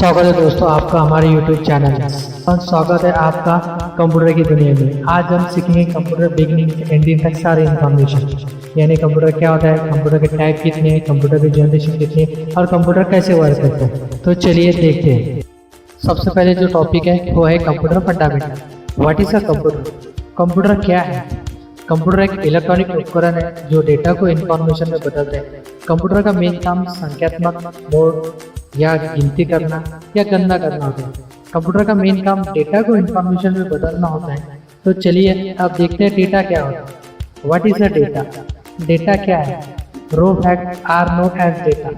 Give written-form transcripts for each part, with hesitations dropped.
स्वागत है दोस्तों आपका हमारे YouTube चैनल में और स्वागत है आपका कंप्यूटर की दुनिया में। आज हम सीखेंगे कंप्यूटर बिगनिंग से एंडिंग तक सारे इन्फॉर्मेशन, यानी कंप्यूटर क्या होता है, कंप्यूटर के टाइप कितने हैं, कंप्यूटर की जनरेशन कितनी है और कंप्यूटर कैसे वर्क करता है। तो चलिए देखते हैं। सबसे पहले जो टॉपिक है वो है computer fundamental. What is a computer? Computer क्या है? कंप्यूटर एक इलेक्ट्रॉनिक उपकरण है जो डेटा को इंफॉर्मेशन में बदलता है। कंप्यूटर का मेन काम संख्यात्मक मोड या गिनती करना या गणना करना होता है। कंप्यूटर का मेन काम डेटा को इंफॉर्मेशन में बदलना होता है। तो चलिए अब देखते हैं डेटा क्या होता है। What is a data? Data क्या है? Raw fact are known as data.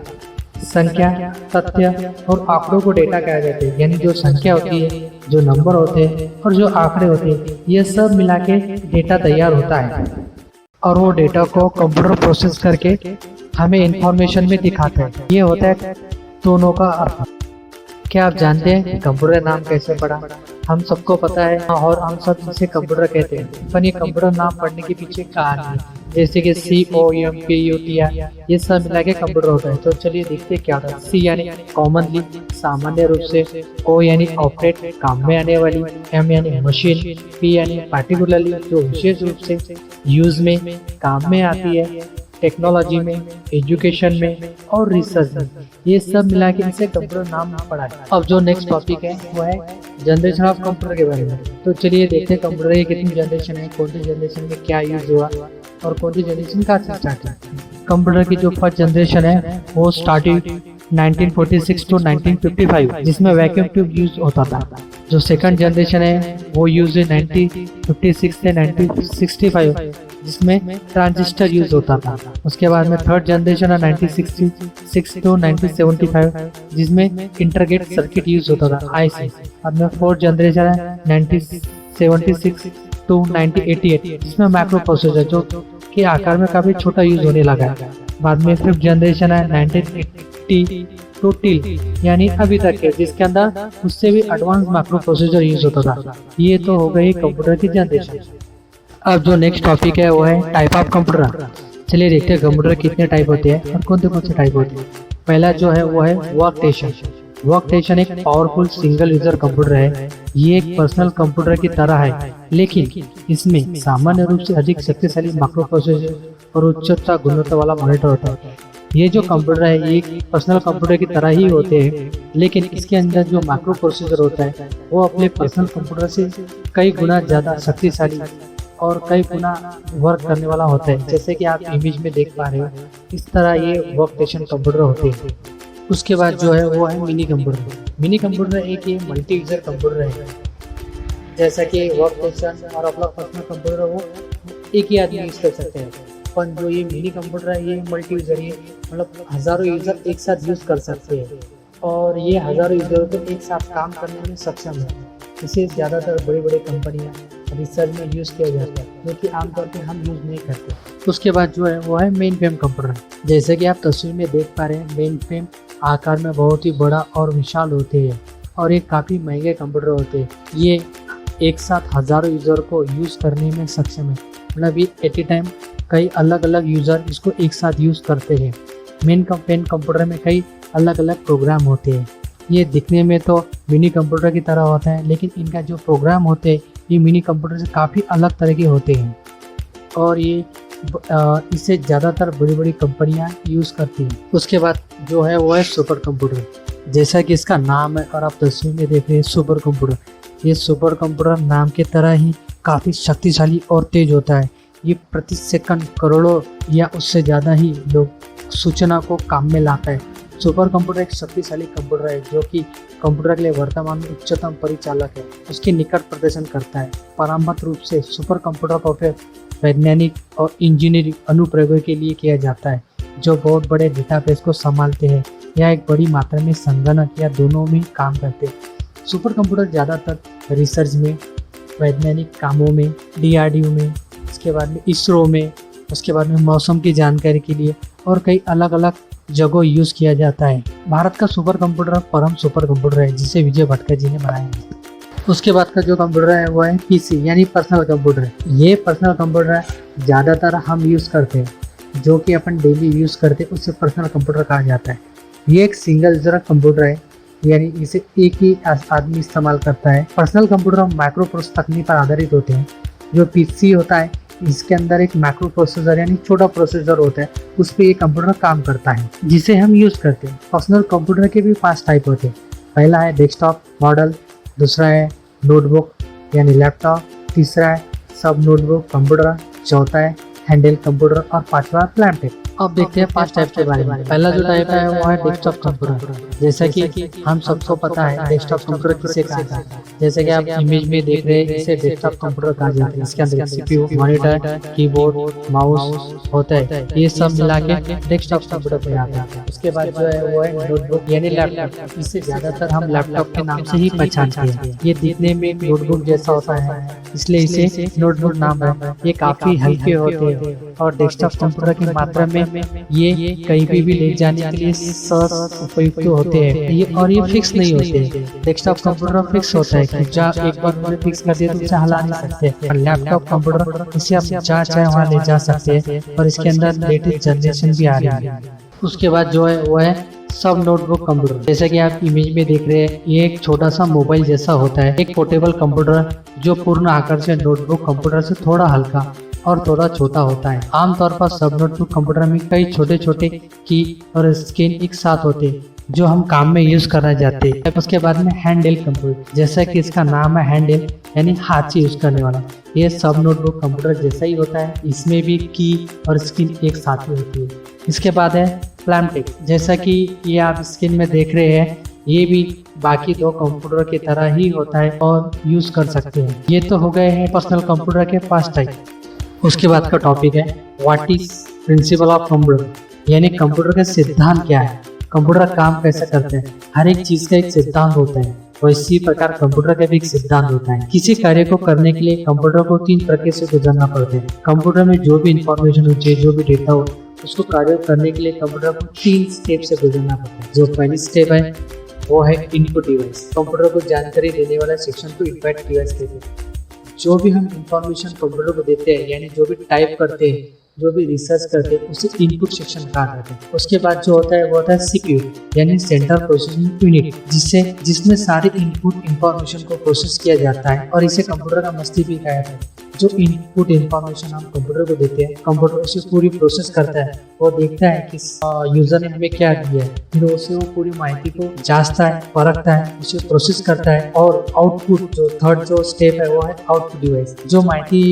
संख्या, तथ्य और आंकड़ों को डेटा कहा जाता है, यानी जो संख्या होती है, जो नंबर होते हैं और जो आंकड़े होते हैं, ये सब मिला के डेटा तैयार होता है और वो डेटा को कंप्यूटर प्रोसेस करके हमें इंफॉर्मेशन में दिखाता है। ये होता है दोनों का अर्थ। क्या आप जानते हैं कंप्यूटर नाम कैसे पड़ा? हम सबको पता है और हम सब इसे कंप्यूटर कहते हैं, पर ये कंप्यूटर नाम पढ़ने के पीछे कहानी है, जैसे कि COMPUTR ये सब मिला के कंप्यूटर होता है। तो चलिए देखते क्या होता है। C यानी कॉमनली, सामान्य रूप से, O यानी ऑपरेट, काम में आने वाली, M यानी मशीन, P यानी पार्टिकुलरली, जो विशेष रूप से यूज में, काम में आती है, टेक्नोलॉजी में, एजुकेशन में और रिसर्च में। ये सब मिला के इसे कंप्यूटर नाम पड़ा है। अब जो नेक्स्ट टॉपिक है वो है जनरेशन ऑफ कंप्यूटर के बारे में। तो चलिए देखते हैं कंप्यूटर की कितनी जनरेशन है, कौन सी जनरेशन में क्या यूज हुआ और कौन सी जनरेशन कहाँ से स्टार्ट है। कंप्यूटर की जो फर्स्ट जनरेशन है वो स्टार्टिंग 1946 टू 1955, जिसमें वैक्यूम ट्यूब यूज होता था। जो सेकंड जनरेशन है वो यूज 1956 से 1965, जिसमें ट्रांजिस्टर यूज होता था। उसके बाद में थर्ड जनरेशन है 1966 टू 1975, जिसमें इंटरगेट सर्किट यूज होता था, IC। बाद में फोर्थ जनरेशन है 1976 टू 1988, जिसमें माइक्रो प्रोसेसर जो के आकार में काफी छोटा यूज होने लगा है। बाद में फिफ्थ जनरेशन है 1980 टू टिल, यानी अभी तक है, जिसके अंदर उससे भी एडवांस माइक्रो प्रोसेसर यूज होता था। ये तो हो गई कंप्यूटर की जनरेशन। अब जो नेक्स्ट टॉपिक है वो है टाइप ऑफ कंप्यूटर। चलिए देखते हैं कंप्यूटर कितने टाइप होते हैं और कौन से टाइप होते हैं। पहला जो है वो है वर्क स्टेशन। वर्क स्टेशन एक पावरफुल सिंगल यूजर कंप्यूटर है। ये एक पर्सनल कंप्यूटर की तरह है, लेकिन इसमें सामान्य रूप से अधिक शक्तिशाली माइक्रो प्रोसेसर और उच्चता गुणवत्ता वाला मॉनिटर होता है। ये जो कंप्यूटर है ये एक पर्सनल कंप्यूटर की तरह ही होते हैं, लेकिन इसके अंदर जो माइक्रो प्रोसेसर होता है वो अपने पर्सनल कंप्यूटर से कई गुना ज्यादा शक्तिशाली और कई गुना वर्क करने वाला होता है। जैसे कि आप इमेज में देख पा रहे हो, इस तरह ये वर्क स्टेशन कंप्यूटर होते हैं। उसके बाद जो है वो है मिनी कंप्यूटर। मिनी कंप्यूटर एक ये मल्टी यूजर कंप्यूटर है। जैसा कि वर्क स्टेशन और अपना पर्सनल कंप्यूटर वो एक ही आदमी यूज कर सकते हैं, पर जो ये मिनी कंप्यूटर है ये मल्टी यूजर है, मतलब हजारों यूजर एक साथ यूज कर सकते हैं और ये हजारों यूजर को एक साथ काम करने में सक्षम है। इसे ज़्यादातर बड़ी बड़ी कंपनियां रिसर्च में यूज़ किया जाता है, जो कि आमतौर पर हम यूज़ नहीं करते। उसके बाद जो है वो है मेन फ्रेम कंप्यूटर। जैसे कि आप तस्वीर में देख पा रहे हैं, मेन फ्रेम आकार में बहुत ही बड़ा और विशाल होते हैं और ये काफ़ी महंगे कंप्यूटर होते हैं। ये एक साथ हजारों यूज़र को यूज़ करने में सक्षम है, मतलब ये एट ए टाइम कई अलग अलग यूज़र इसको एक साथ यूज़ करते हैं। मेन कंप्यूटर में कई अलग अलग प्रोग्राम होते हैं। ये दिखने में तो मिनी कंप्यूटर की तरह होता है, लेकिन इनका जो प्रोग्राम होते हैं ये मिनी कंप्यूटर से काफ़ी अलग तरह के होते हैं और ये इसे ज़्यादातर बड़ी बड़ी कंपनियां यूज़ करती हैं। उसके बाद जो है वो है सुपर कंप्यूटर। जैसा कि इसका नाम है और आप तस्वीर में देख रहे हैं सुपर कंप्यूटर, ये सुपर कंप्यूटर नाम की तरह ही काफ़ी शक्तिशाली और तेज होता है। ये प्रति सेकंड करोड़ों या उससे ज़्यादा ही लोग सूचना को काम में लाता है। सुपर कंप्यूटर एक शक्तिशाली कंप्यूटर है जो कि कंप्यूटर के लिए वर्तमान में उच्चतम परिचालक है, उसके निकट प्रदर्शन करता है। पारंपरिक रूप से सुपर कंप्यूटर का उपयोग वैज्ञानिक और इंजीनियरिंग अनुप्रयोगों के लिए किया जाता है, जो बहुत बड़े डेटाबेस को संभालते हैं या एक बड़ी मात्रा में संगणक या दोनों में काम करते हैं। सुपर कंप्यूटर ज़्यादातर रिसर्च में, वैज्ञानिक कामों में, DRDO में, उसके बाद में ISRO में, उसके बाद में मौसम की जानकारी के लिए और कई अलग अलग जगह यूज़ किया जाता है। भारत का सुपर कंप्यूटर परम सुपर कंप्यूटर है, जिसे विजय भटकर जी ने बनाया है। उसके बाद का जो कंप्यूटर है वो है PC यानी पर्सनल कंप्यूटर। ये पर्सनल कंप्यूटर ज़्यादातर हम यूज़ करते हैं, जो कि अपन डेली यूज़ करते हैं, उससे पर्सनल कंप्यूटर कहा जाता है। ये एक सिंगल यूजर कंप्यूटर है यानी इसे एक ही आदमी इस्तेमाल करता है। पर्सनल कंप्यूटर माइक्रो प्रोसेसर तकनीक पर आधारित होते हैं। जो पीसी होता है इसके अंदर एक माइक्रो प्रोसेसर यानी छोटा प्रोसेसर होता है, उस पर ये कंप्यूटर काम करता है जिसे हम यूज करते हैं। पर्सनल कंप्यूटर के भी 5 टाइप होते हैं। पहला है डेस्कटॉप मॉडल, दूसरा है नोटबुक यानी लैपटॉप, तीसरा है सब नोटबुक कंप्यूटर, चौथा है हैंडल कंप्यूटर और पांचवा लैपटॉप। अब देखते हैं 5 टाइप के बारे में। पहला जो टाइप है वो है डेस्कटॉप कंप्यूटर। जैसा कि हम सबको पता है डेस्कटॉप कंप्यूटर किसे कहा जाता है। जैसे कि आप इमेज में देख रहे हैं इसे डेस्कटॉप कंप्यूटर कहा जाता है। इसके अंदर सीपीयू, मॉनिटर, कीबोर्ड, माउस होता है, ये सब मिला के डेस्कटॉप कंप्यूटर में आता है। उसके बाद जो है वो है नोटबुक यानी लैपटॉप। इसे ज्यादातर हम लैपटॉप के नाम से ही पहचानते हैं। ये दिखने में नोटबुक जैसा होता है इसलिए इसे नोटबुक नाम है। ये काफी हल्के होते हैं और डेस्कटॉप कंप्यूटर की मात्रा में ये कहीं भी ले जाने के लिए सहज उपयुक्त होते हैं। ये फिक्स नहीं होते। डेस्कटॉप कंप्यूटर फिक्स होता है कि जहाँ एक बार उन्हें फिक्स कर दिया तो उसे हिला नहीं सकते। और लैपटॉप कंप्यूटर इसे आप जहाँ चाहे वहाँ ले जा सकते हैं और इसके अंदर लेटेस्ट जनरेशन भी आ रही है। उसके बाद जो है वो है सब नोटबुक कंप्यूटर। जैसे कि आप इमेज में देख रहे हैं ये एक छोटा सा मोबाइल जैसा होता है, एक पोर्टेबल कंप्यूटर जो पूर्ण आकार से नोटबुक कंप्यूटर से थोड़ा हल्का और थोड़ा छोटा होता है। आमतौर पर सब नोटबुक कंप्यूटर में कई छोटे छोटे की और स्क्रीन एक साथ होते हैं जो हम काम में यूज करना चाहते हैं। उसके बाद में हैंडल कंप्यूटर, जैसा कि इसका नाम है हैंडल यानी हाथ से यूज करने वाला। ये सब नोटबुक कंप्यूटर जैसा ही होता है, इसमें भी की और स्क्रीन एक साथ ही होती है। इसके बाद है लैपटॉप, जैसा कि ये आप स्क्रीन में देख रहे हैं, ये भी बाकी 2 कंप्यूटर की तरह ही होता है और यूज कर सकते हैं। ये तो हो गए हैं पर्सनल कंप्यूटर के 5 टाइप। उसके बाद का टॉपिक है what is principle of computer, यानी कंप्यूटर का सिद्धांत क्या है, कंप्यूटर काम कैसे करते हैं। हर एक चीज का एक सिद्धांत होता है, वैसी प्रकार कंप्यूटर का भी एक सिद्धांत होता है। किसी कार्य को करने के लिए कंप्यूटर को 3 प्रक्रिया से गुजरना पड़ता है। कंप्यूटर में जो भी इंफॉर्मेशन हो चाहिए, जो भी डेटा हो, उसको कार्य करने के लिए कंप्यूटर को 3 स्टेप से गुजरना पड़ता है। जो पहली स्टेप है वो है इनपुट डिवाइस। कंप्यूटर को जानकारी देने वाला सेक्शन को इनपुट डिवाइस कहते हैं। जो भी हम इंफॉर्मेशन कंप्यूटर को देते हैं यानी जो भी टाइप करते हैं, जो भी रिसर्च करते हैं, उसे इनपुट सेक्शन कहा जाता है। उसके बाद जो होता है वो होता है सीपीयू यानी सेंट्रल प्रोसेसिंग यूनिट, जिसमें सारे इनपुट इंफॉर्मेशन को प्रोसेस किया जाता है और इसे कंप्यूटर का मस्तिष्क भी कहा जाता है। जो इनपुट इंफॉर्मेशन हम कंप्यूटर को देते हैं, कंप्यूटर उसे पूरी प्रोसेस करता है। वो देखता है कि यूजर ने हमें क्या दिया है, फिर उसे वो पूरी माहिती को जांचता है, परखता है, उसे प्रोसेस करता है और आउटपुट जो थर्ड जो स्टेप है वो है आउटपुट डिवाइस। जो माहिती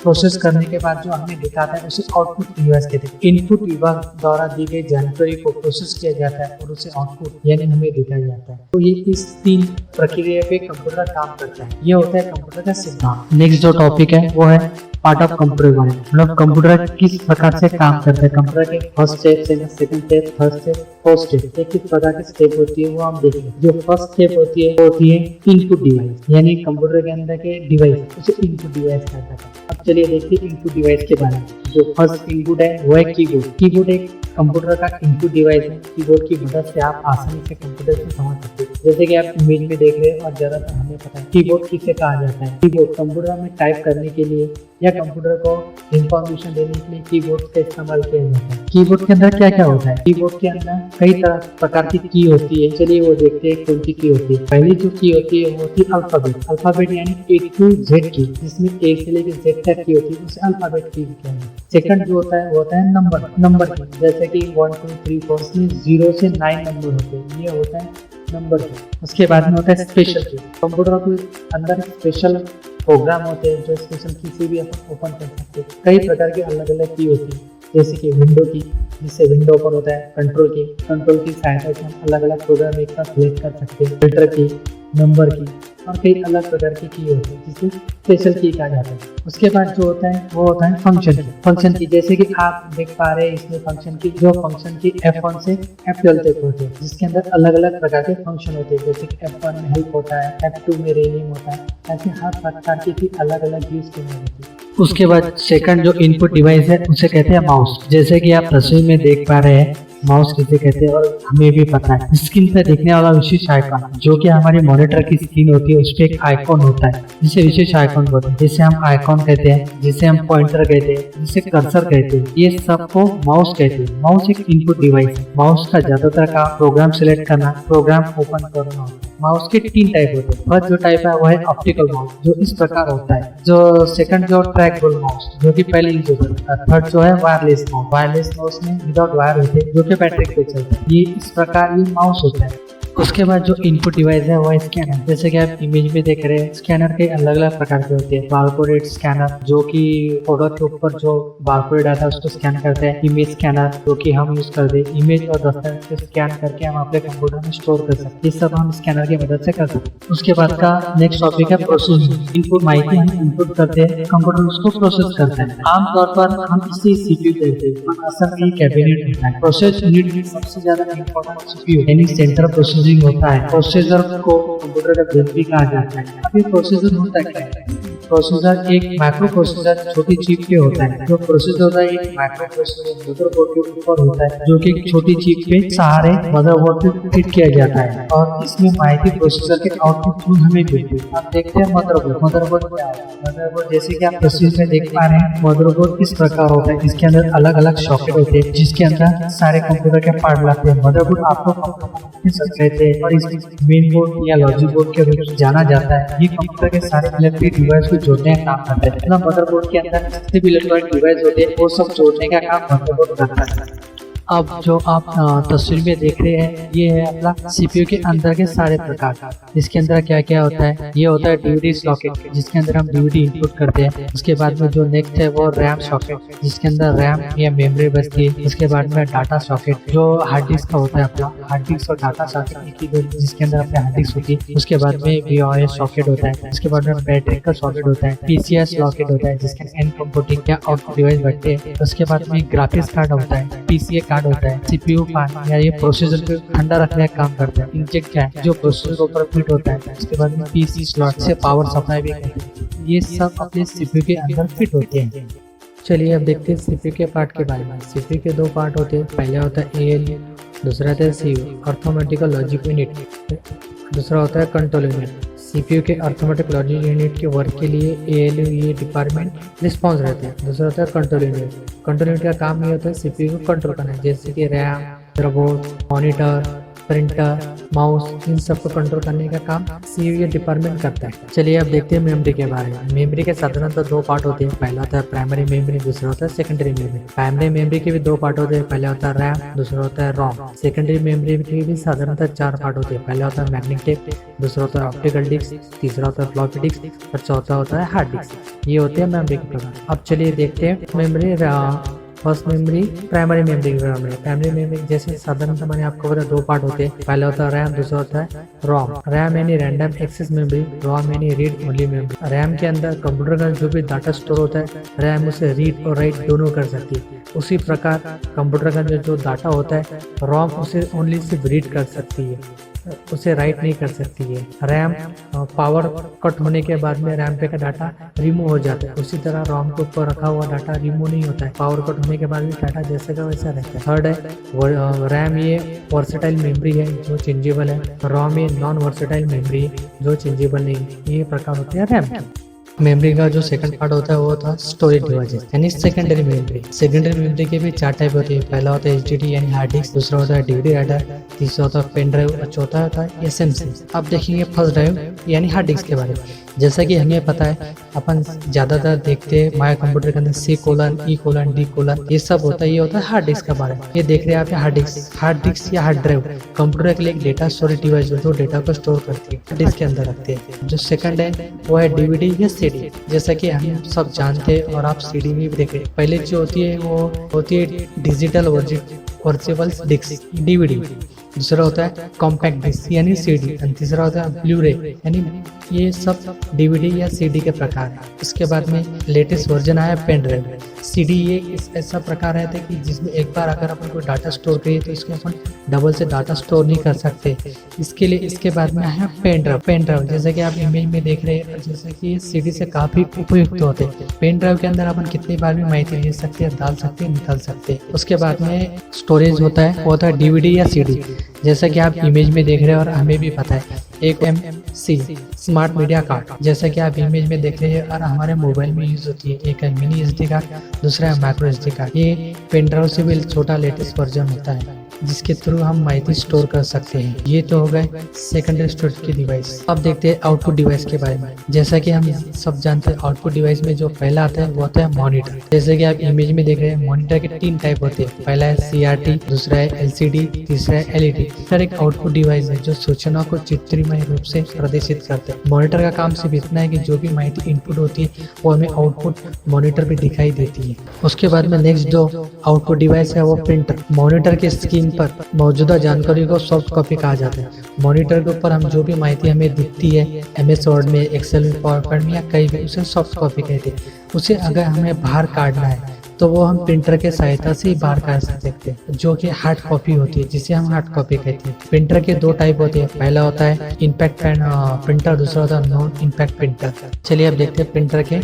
प्रोसेस करने के बाद जो हमें दिखाता है उसे आउटपुट डिवाइस कहते हैं। इनपुट विभाग द्वारा दी गई जानकारी को प्रोसेस किया जाता है और उसे आउटपुट यानी हमें दिखाया जाता है। तो ये इस 3 प्रक्रिया पे कंप्यूटर काम करता है। ये होता है कंप्यूटर का सिद्धांत। नेक्स्ट जो टॉपिक है वो है पार्ट ऑफ कंप्यूटर बारे में, मतलब कंप्यूटर किस प्रकार से काम करता है। कंप्यूटर के first step, second step, third step, fourth step, किस प्रकार की स्टेप होती है वो हम देखेंगे। जो फर्स्ट स्टेप होती है वो होती है इनपुट डिवाइस, यानी कंप्यूटर के अंदर के डिवाइस, उसे इनपुट डिवाइस कहता है। अब चलिए देखिए इनपुट डिवाइस के बारे में। जो फर्स्ट इनपुट है वो है कीबोर्ड। कीबोर्ड एक कंप्यूटर का इनपुट डिवाइस है। कीबोर्ड की मदद से आप आसानी से कंप्यूटर से समझ सकते हैं। जैसे कि आप इमेज में देख रहे हैं और ज्यादातर हमें पता है कीबोर्ड किसे कहा जाता है। कीबोर्ड कंप्यूटर में टाइप करने के लिए या कंप्यूटर को इंफॉर्मेशन देने के लिए कीबोर्ड का इस्तेमाल किया जाता है। कीबोर्ड के अंदर क्या क्या होता है? कीबोर्ड के अंदर कई प्रकार की की होती है। चलिए वो देखते हैं कौन सी की होती है। पहली जो की होती है वो होती है अल्फाबेट। अल्फाबेट यानी A to Z की, जिसमें A से लेकर Z तक की होती है, उसे अल्फाबेट की कहते हैं। सेकंड जो होता है वो होता है नंबर की, जैसे कि 1 2 3 4 में 0 से 9 नंबर होते हैं, ये होता है नंबर की। उसके बाद में होता है स्पेशल की। कंप्यूटर के अंदर स्पेशल प्रोग्राम होते हैं जो स्पेशल की से भी अपन ओपन कर सकते हैं। कई प्रकार की अलग अलग की होती है, जैसे कि विंडो की, जिससे विंडो ओपन होता है। कंट्रोल की सहायता से हम अलग अलग प्रोग्राम एक साथ सिलेक्ट कर सकते हैं। फिल्टर की, नंबर की और कई अलग प्रकार की होती है, जिसे स्पेशल की कहा जाता है। उसके बाद जो होता है वो होता है फंक्शन की, जैसे कि आप देख पा रहे हैं इसमें फंक्शन की F1 से F12 तक होते हैं, जिसके अंदर अलग अलग प्रकार के फंक्शन होते हैं। जैसे कि F1 में हेल्प होता है, F2 में रीनेम होता है, ऐसे हर प्रकार की अलग अलग यूज की होती है। उसके बाद सेकंड जो इनपुट डिवाइस है उसे कहते हैं माउस। जैसे कि आप तस्वीर में देख पा रहे हैं माउस किसे कहते हैं और हमें भी पता है। स्क्रीन पे देखने वाला विशेष आइकॉन जो कि हमारी मॉनिटर की स्क्रीन होती है, उस पे एक आइकॉन होता है जिसे विशेष आइकॉन बोलते हैं, जिसे हम आइकॉन कहते हैं, जिसे हम पॉइंटर कहते हैं, जिसे कर्सर कहते हैं। ये सबको माउस कहते हैं। माउस एक इनपुट डिवाइस है। माउस का ज्यादातर काम प्रोग्राम सिलेक्ट करना, प्रोग्राम ओपन करना होता है। माउस के 3 टाइप होते हैं। फर्स्ट जो टाइप है वो है ऑप्टिकल माउस, जो इस प्रकार होता है। जो सेकंड जो ट्रैकबल माउस, जो कि पहले यूज होता है। थर्ड जो है वायरलेस माउस। वायरलेस माउस में विदाउट वायर होते हैं, जो कि बैटरी पे चलते हैं। ये इस प्रकार ये माउस होता है। उसके बाद जो इनपुट डिवाइस है वो है स्कैनर। जैसे कि आप इमेज में देख रहे हैं, स्कैनर के अलग अलग प्रकार के होते हैं। बारकोड स्कैनर जो कि प्रोडक्ट के ऊपर जो बारकोड आता है उसको स्कैन करते हैं। इमेज स्कैनर जो कि हम यूज करते हैं, इमेज और दस्तावेज को स्कैन करके हम अपने कंप्यूटर में स्टोर कर सकते हैं। ये सब हम स्कैनर की मदद से कर सकते हैं। उसके बाद का नेक्स्ट टॉपिक है प्रोसेसिंग। इनपुट माहिती हम इनपुट करते हैं, कंप्यूटर उसको प्रोसेस करता है। आमतौर पर हम इसे सीपीयू कहते हैं, पर असल में कैबिनेट होता है। प्रोसेस यूनिट में सबसे ज्यादा इंपॉर्टेंट सीपीयू यानी सेंट्रल प्रोसेसिंग होता है। प्रोसेसर को कंप्यूटर का ब्रेन भी कहा जाता है। अब ये प्रोसेसर होता क्या है? प्रोसेसर एक माइक्रो प्रोसेसर छोटी चिप के होता है। जो प्रोसेसर होता है एक माइक्रो प्रोसेसर मदरबोर्ड के ऊपर होता है, जो कि एक छोटी चिप के सहारे मदरबोर्ड पे फिट किया जाता है और इसमें माहिती प्रोसेसर के आउटपुट थ्रू हमें मिलती है। आप देखते हैं मदरबोर्ड। मदरबोर्ड क्या है? मदरबोर्ड जैसे कि आप तस्वीर में देख पा रहे हैं, मदरबोर्ड किस प्रकार होता है। इसके अंदर अलग अलग सॉकेट होते हैं जिसके अंदर सारे कंप्यूटर के पार्ट लगते हैं। मदरबोर्ड आपको कहते हैं और इस मेन बोर्ड या लॉजिक बोर्ड के रूप में जाना जाता है। ये कंप्यूटर के सारे इलेक्ट्रिक डिवाइस को जोड़ने का काम करता है। मतलब मदरबोर्ड के अंदर जितने भी इलेक्ट्रॉनिक डिवाइस होते हैं वो सब जोड़ने का काम मदरबोर्ड करता है। अब जो आप तस्वीर में देख रहे हैं, ये है अपना सीपीयू के अंदर के सारे प्रकार। इसके अंदर क्या क्या होता है? ये होता है डीवीडी सॉकेट, जिसके अंदर हम डीवीडी इनपुट करते हैं। उसके बाद में जो नेक्स्ट है वो रैम सॉकेट, जिसके अंदर रैम या मेमोरी बसती है। उसके बाद में डाटा सॉकेट जो हार्ड डिस्क का होता है। अपना हार्ड डिस्क और डाटा सॉकेट जिसके अंदर अपने हार्ड डिस्क होती है। उसके बाद में वीओएस सॉकेट होता है। उसके बाद में बैटरी का सॉकेट होता है। पीसीएस सॉकेट होता है जिसके एंड कंप्यूटिंग या आउटपुट डिवाइस बैठते हैं। उसके बाद में ग्राफिक्स कार्ड होता है, पीसीए कार्ड होता है। सीपीयू पानी या ये प्रोसेसर को ठंडा रखने का काम करता है। इंजेक्ट क्या है? जो प्रोसेसर के ऊपर फिट होता है। उसके बाद में पीसी स्लॉट से पावर सप्लाई भी करते हैं। ये सब अपने सीपीयू के अंदर फिट होते हैं। चलिए अब देखते हैं सीपीयू के पार्ट के बारे में। सीपीयू के 2 पार्ट होते हैं। पहला होता है एएलयू, दूसरा होता है सीयू अर्थमेटिकल लॉजिक यूनिट, दूसरा होता है कंट्रोल यूनिट। सीपीयू के अर्थमेटिक लॉजिक यूनिट के वर्क के लिए एएलयू ये डिपार्टमेंट रिस्पॉन्स रहते हैं। दूसरा होता है कंट्रोल यूनिट। कंट्रोल यूनिट का काम ये होता है सीपीयू को कंट्रोल करना, जैसे कि RAM, motherboard, monitor, printer, mouse, इन सबको कंट्रोल करने का काम सीपीयू ये डिपार्टमेंट करता है। चलिए अब देखते हैं मेमोरी के बारे में। मेमोरी के साधारणतः 2 पार्ट होते हैं। पहला होता है प्राइमरी मेमोरी, दूसरा होता है सेकेंडरी मेमोरी। प्राइमरी मेमोरी के भी 2 पार्ट होते हैं। पहला होता है रैम, दूसरा होता है रोम। सेकेंडरी मेमोरी के भी साधारणतः 4 पार्ट होते हैं। पहला होता है मैग्नेटिक टेप, दूसरा होता है ऑप्टिकल डिस्क, तीसरा होता है फ्लॉपी डिस्क और चौथा होता है हार्ड डिस्क। ये होते हैं मेमोरी के प्रकार। अब चलिए देखते हैं memory. First memory primary memory के बारे में। प्राइमरी मेमोरी जैसे साधारणतः मैंने आपको बताया 2 पार्ट होते हैं। पहला होता है रैम, दूसरा होता है रोम। रैम यानी रैंडम एक्सेस मेमोरी, रोम यानी रीड ओनली मेमोरी। रैम के अंदर कंप्यूटर का जो भी डाटा स्टोर होता है, रैम उसे रीड और राइट दोनों कर सकती है। उसी प्रकार कंप्यूटर का जो डाटा होता है, रोम उसे ओनली सिर्फ रीड कर सकती है, उसे राइट नहीं कर सकती है। रैम पावर कट होने के बाद में रैम पे का डाटा रिमूव हो जाता है। उसी तरह रोम के ऊपर रखा हुआ डाटा रिमूव नहीं होता है, पावर कट होने के बाद भी डाटा जैसे का वैसा रहता है। थर्ड है रैम, ये वर्सेटाइल मेमोरी है जो चेंजेबल है। रोम ये नॉन वर्सेटाइल मेमोरी है जो चेंजेबल नहीं है। ये प्रकार होते हैं रैम के। मेमोरी का जो सेकंड पार्ट होता है वो होता है स्टोरेज डिवाइसेस यानी सेकेंडरी मेमोरी। सेकेंडरी मेमोरी के भी 4 टाइप होते हैं। पहला होता है एचडीडी यानी हार्ड डिस्क, दूसरा होता है डीवीडी राइटर, तीसरा होता है पेन ड्राइव और चौथा होता है एसएमसी। अब देखेंगे फर्स्ट ड्राइव यानी हार्ड डिस्क के बारे में। जैसा कि हमें पता है, अपन ज्यादातर देखते हैं माया कंप्यूटर के अंदर C:, E:, D:, ये सब होता है। ये होता है हार्ड डिस्क का बारे में। ये देख रहे हैं आप हार्ड डिस्क या हार्ड ड्राइव कंप्यूटर के लिए एक डेटा स्टोरेज डिवाइस जो डेटा को स्टोर करती है, डिस्क के अंदर रखते हैं। जो सेकंड है वो है डीवीडी या सीडी। जैसा कि हम सब जानते हैं और आप सीडी में भी देखे, पहले जो होती है वो होती है डिजिटल वर्चुअल डिस्क डीवीडी। दूसरा होता है कॉम्पैक्ट डिस्क यानी सीडी, और तीसरा होता है ब्लू-रे यानी ये सब डीवीडी या सीडी के प्रकार है। उसके बाद में लेटेस्ट वर्जन आया पेन ड्राइव। सीडी ये ऐसा प्रकार है कि जिसमें एक बार अगर अपन कोई डाटा स्टोर करिए तो इसमें अपन डबल से डाटा स्टोर नहीं कर सकते। इसके लिए इसके बाद में आया पेन ड्राइव। पेन ड्राइव जैसे कि आप इमेज में देख रहे हैं, जैसे कि सीडी से काफी उपयुक्त होते हैं। पेन ड्राइव के अंदर अपन कितनी बार भी माहिती ले सकते हैं, डाल सकते हैं, निकाल सकते हैं। उसके बाद में स्टोरेज होता है, वो होता है डीवीडी या सीडी। जैसा कि आप इमेज में देख रहे हैं और हमें भी पता है, एक MC स्मार्ट मीडिया कार्ड जैसा कि आप इमेज में देख रहे हैं और हमारे मोबाइल में यूज होती है। एक है मिनी SD कार्ड, दूसरा है माइक्रो SD कार्ड। ये पेन ड्राइव से भी छोटा लेटेस्ट वर्जन होता है जिसके थ्रू हम माहिती स्टोर कर सकते हैं। ये तो हो गए सेकेंडरी स्टोरेज की डिवाइस। अब देखते हैं आउटपुट डिवाइस के बारे में। जैसा कि हम सब जानते हैं, आउटपुट डिवाइस में जो पहला आता है वो होता है मॉनिटर। जैसे कि आप इमेज में देख रहे हैं, मॉनिटर के 3 टाइप होते हैं। पहला है CRT, दूसरा है LCD, तीसरा है LED। फिर एक आउटपुट डिवाइस है जो सूचना को चित्रमय रूप से प्रदर्शित करते हैं। मॉनिटर का काम सिर्फ इतना है कि जो भी माहिती इनपुट होती है वो हमें आउटपुट मॉनिटर पे दिखाई देती है। उसके बाद में नेक्स्ट जो आउटपुट डिवाइस है वो प्रिंटर। मॉनिटर के स्क्रीन पर मौजूदा जानकारी को सॉफ्ट कॉपी कहा जाता है। मॉनिटर के ऊपर हम जो भी माहिती हमें दिखती है MS वर्ड में, एक्सेल में, पावरपॉइंट में या कहीं भी, उसे सॉफ्ट कॉपी कहते हैं। उसे अगर हमें बाहर काटना है तो वो हम प्रिंटर के सहायता से ही बाहर काट सकते हैं, जो कि हार्ड कॉपी होती है, जिसे हम हार्ड कॉपी कहते हैं। प्रिंटर के 2 टाइप होते हैं। पहला होता है इम्पैक्ट प्रिंटर, दूसरा होता है नॉन इम्पैक्ट प्रिंटर। चलिए अब देखते हैं प्रिंटर के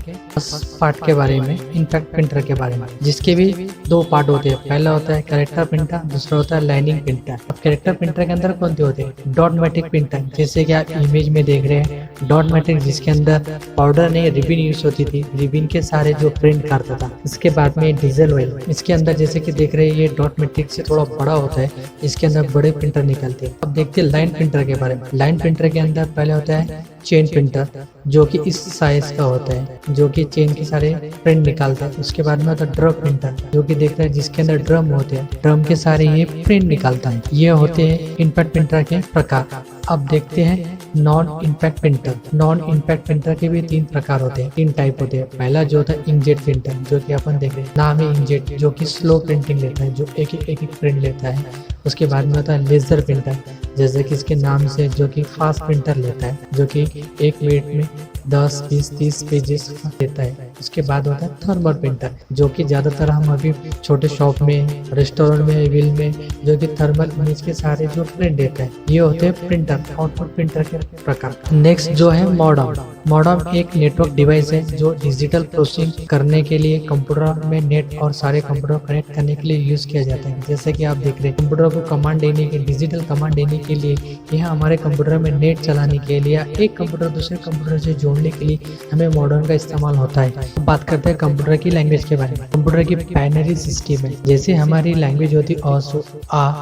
पार्ट के बारे में, इम्पैक्ट प्रिंटर के बारे में, जिसके भी 2 पार्ट होते हैं। पहला होता है कैरेक्टर प्रिंटर, दूसरा होता है लाइनिंग प्रिंटर। अब कैरेक्टर प्रिंटर के अंदर कौन से होते हैं? डॉट मैट्रिक प्रिंटर, जैसे कि आप इमेज में देख रहे हैं, डॉट मैट्रिक जिसके अंदर पाउडर नहीं रिबिन यूज होती थी, रिबिन के सारे जो प्रिंट करता था। इसके बाद में डीजल ऑयल, इसके अंदर जैसे कि देख रहे हैं ये डॉट मैट्रिक से थोड़ा बड़ा होता है, इसके अंदर बड़े प्रिंटर निकलते हैं। अब देखते हैं लाइन प्रिंटर के बारे में। लाइन प्रिंटर के अंदर पहले होता है चेन प्रिंटर, जो कि इस साइज का होता है, जो कि चेन के सारे प्रिंट निकालता है। उसके बाद में होता है ड्रम प्रिंटर, जो कि देख रहे हैं जिसके अंदर ड्रम होते हैं, ड्रम के सारे ये प्रिंट निकालता है। ये होते हैं इम्पैक्ट प्रिंटर के प्रकार। अब देखते हैं non impact printer. Non impact printer के भी 3 प्रकार होते हैं, 3 टाइप होते हैं। पहला जो होता है इंकजेट प्रिंटर, जो कि अपन देख रहे हैं, नाम है इंकजेट, जो कि स्लो प्रिंटिंग लेता है, जो एक प्रिंट लेता है। उसके बाद में होता है लेजर प्रिंटर, जैसे कि इसके नाम से, जो कि फास्ट प्रिंटर लेता है, जो कि 1 मिनट में 10, 20, 30 पेजेस देता है। उसके बाद होता है थर्मल प्रिंटर, जो कि ज्यादातर हम अभी छोटे शॉप में, रेस्टोरेंट में, विल में, जो कि थर्मल इमेज के सारे जो प्रिंट देता है। ये होते हैं प्रिंटर, आउटपुट प्रिंटर के प्रकार। नेक्स्ट जो है मॉडम। मॉडम एक नेटवर्क डिवाइस है जो डिजिटल प्रोसेसिंग करने के लिए कंप्यूटर में नेट और सारे कंप्यूटर कनेक्ट करने के लिए यूज किया जाता है। जैसे कि आप देख रहे हैं, कंप्यूटर को कमांड देने के, डिजिटल कमांड देने के लिए, यह हमारे कंप्यूटर में नेट चलाने के लिए, एक कंप्यूटर दूसरे कंप्यूटर से जोड़ने के लिए हमें मॉडर्न का इस्तेमाल होता है। बात करते हैं कंप्यूटर की लैंग्वेज के बारे में। कंप्यूटर की बाइनरी सिस्टम है, जैसे हमारी लैंग्वेज होती है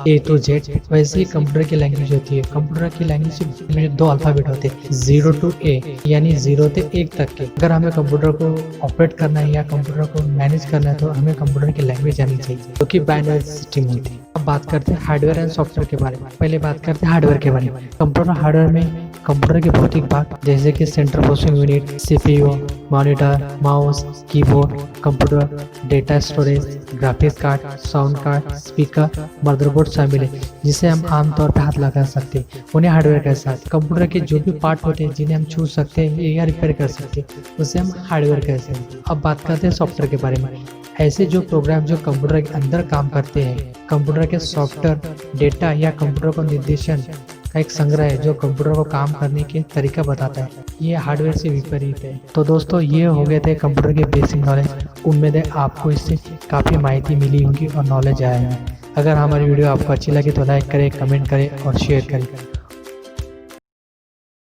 A to Z, वैसे ही कंप्यूटर की लैंग्वेज होती है। कंप्यूटर की लैंग्वेज में 2 अल्फाबेट होते हैं, 0 to A, यानी 0 से 1 तक के। अगर हमें कंप्यूटर को ऑपरेट करना है या कंप्यूटर को मैनेज करना है तो हमें कंप्यूटर की लैंग्वेज आनी चाहिए, जो कि बाइनरी सिस्टम होती है। अब बात करते हैं हार्डवेयर एंड सॉफ्टवेयर के बारे में। पहले बात करते हैं हार्डवेयर के बारे में। कंप्यूटर हार्डवेयर में कंप्यूटर के भौतिक भाग, जैसे कि central processing unit, CPU, monitor, mouse, keyboard, computer, data storage, graphics card, sound card, speaker, motherboard शामिल है, जिसे हम आमतौर पर हाथ लगा सकते हैं। उन्हें हार्डवेयर के साथ कंप्यूटर के जो भी पार्ट होते हैं जिन्हें हम छू सकते हैं या रिपेयर कर सकते हैं, उसे हम हार्डवेयर कहते हैं। अब बात करते हैं सॉफ्टवेयर के बारे में। ऐसे जो प्रोग्राम जो कंप्यूटर के अंदर काम करते हैं, कंप्यूटर के सॉफ्टवेयर, डेटा या कंप्यूटर को निर्देशन का एक संग्रह है जो कंप्यूटर को काम करने के तरीका बताता है। ये हार्डवेयर से विपरीत है। तो दोस्तों, ये हो गए थे कंप्यूटर के बेसिक नॉलेज। उम्मीद है आपको इससे काफ़ी माहिती मिली होगी और नॉलेज आया है। अगर हमारी वीडियो आपको अच्छी लगी तो लाइक करें, कमेंट करें और शेयर करें।